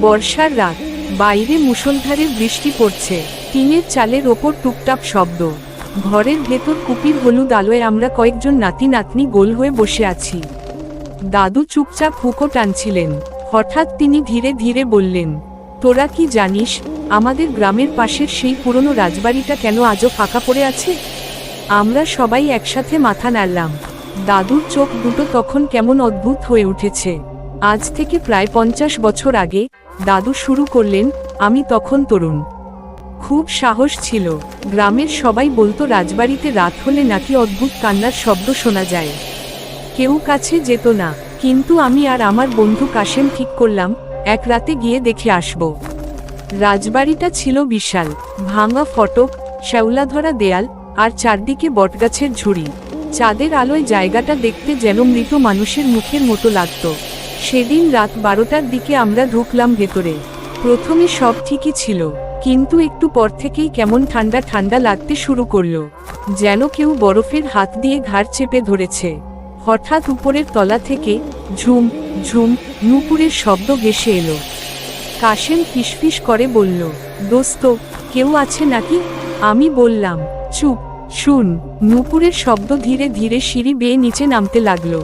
বর্ষার রাত, বাইরে মুষলধারে বৃষ্টি পড়ছে, টিনের চালের ওপর টুকটাপ শব্দ। ঘরের ভেতর কুপির হলুদ আলোয় আমরা কয়েকজন নাতি নাতনি গোল হয়ে বসে আছি। দাদু চুপচাপ হুঁকো টানছিলেন। হঠাৎ তিনি ধীরে ধীরে বললেন, তোরা কি জানিস আমাদের গ্রামের পাশের সেই পুরনো রাজবাড়িটা কেন আজও ফাঁকা পড়ে আছে? আমরা সবাই একসাথে মাথা নাড়লাম। দাদুর চোখ দুটো তখন কেমন অদ্ভুত হয়ে উঠেছে। আজ থেকে প্রায় 50 বছর আগে দাদু শুরু করলেন, আমি তখন তরুণ। খুব সাহস ছিল। গ্রামের সবাই বলতো রাজবাড়িতে রাত হলে নাকি অদ্ভুত কান্নার শব্দ শোনা যায়। কেউ কাছে যেত না, কিন্তু আমি আর আমার বন্ধু কাশেম ঠিক করলাম এক রাতে গিয়ে দেখে আসব। রাজবাড়িটা ছিল বিশাল, ভাঙা ফটক, শ্যাওলাধরা দেয়াল, আর চারদিকে বটগাছের ঝুড়ি। চাঁদের আলোয় জায়গাটা দেখতে যেন মৃত মানুষের মুখের মতো লাগত। সেদিন রাত 12টার দিকে আমরা ঢুকলাম ভেতরে। প্রথমে সব ঠিকই ছিল, কিন্তু একটু পর থেকেই কেমন ঠান্ডা ঠান্ডা লাগতে শুরু করলো, যেন কেউ বরফের হাত দিয়ে ঘাড় চেপে ধরেছে। হঠাৎ উপরের তলা থেকে ঝুম ঝুম নূপুরের শব্দ ভেসে এলো। কাশেম ফিসফিস করে বলল, দোস্ত, কেউ আছে নাকি? আমি বললাম, চুপ, শুন। নূপুরের শব্দ ধীরে ধীরে সিঁড়ি বেয়ে নিচে নামতে লাগলো।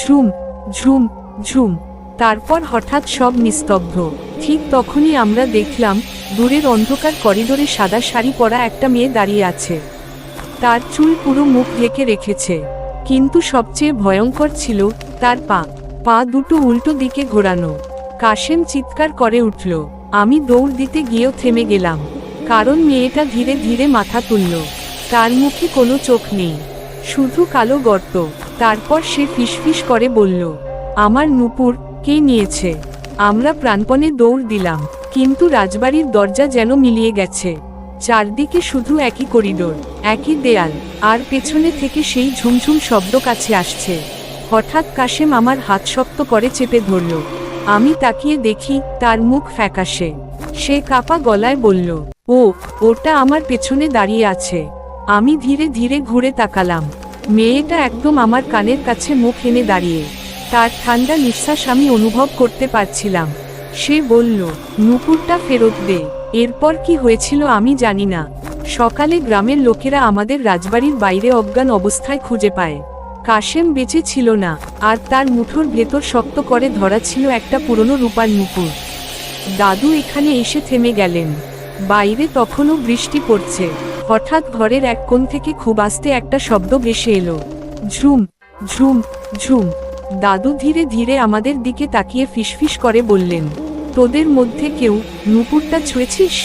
ঝুম ঝুম ঝুম। তারপর হঠাৎ সব নিস্তব্ধ। ঠিক তখনই আমরা দেখলাম দূরের অন্ধকার করিডোরে সাদা শাড়ি পরা একটা মেয়ে দাঁড়িয়ে আছে। তার চুল পুরো মুখ ঢেকে রেখেছে, কিন্তু সবচেয়ে ভয়ঙ্কর ছিল তার পা দুটো উল্টো দিকে ঘোরানো। কাশেম চিৎকার করে উঠল। আমি দৌড় দিতে গিয়েও থেমে গেলাম, কারণ মেয়েটা ধীরে ধীরে মাথা তুলল। তার মুখে কোনো চোখ নেই, শুধু কালো গর্ত। তারপর সে ফিসফিস করে বলল, আমার নূপুর কে নিয়েছে? আমরা প্রাণপণে দৌড় দিলাম, কিন্তু রাজবাড়ির দরজা যেন মিলিয়ে গেছে। চারদিকে শুধু একই করিডোর, একই দেয়াল, আর পেছনে থেকে সেই ঝুমঝুম শব্দ কাছে আসছে। হঠাৎ কাশেম আমার হাত শক্ত করে চেপে ধরল। আমি তাকিয়ে দেখি তার মুখ ফ্যাকাশে। সে কাপা গলায় বলল, ওটা আমার পেছনে দাঁড়িয়ে আছে। আমি ধীরে ধীরে ঘুরে তাকালাম। মেয়েটা একদম আমার কানের কাছে মুখ এনে দাঁড়িয়ে। তার ঠান্ডা নিঃশ্বাস আমি অনুভব করতে পারছিলাম। সে বলল, নূপুরটা ফেরত দে। এরপর কি হয়েছিল আমি জানি না। সকালে গ্রামের লোকেরা আমাদের রাজবাড়ির বাইরে অজ্ঞান অবস্থায় খুঁজে পায়। কাশেম বেঁচে ছিল না, আর তার মুঠোর ভেতর শক্ত করে ধরা ছিল একটা পুরনো রূপার নূপুর। দাদু এখানে এসে থেমে গেলেন। বাইরে তখনও বৃষ্টি পড়ছে। হঠাৎ ঘরের এক কোণ থেকে খুব আস্তে একটা শব্দ ভেসে এলো, ঝুম ঝুম ঝুম। দাদু ধীরে ধীরে আমাদের দিকে তাকিয়ে ফিসফিস করে বললেন, তোদের মধ্যে কেউ নূপুরটা ছুঁয়েছিস?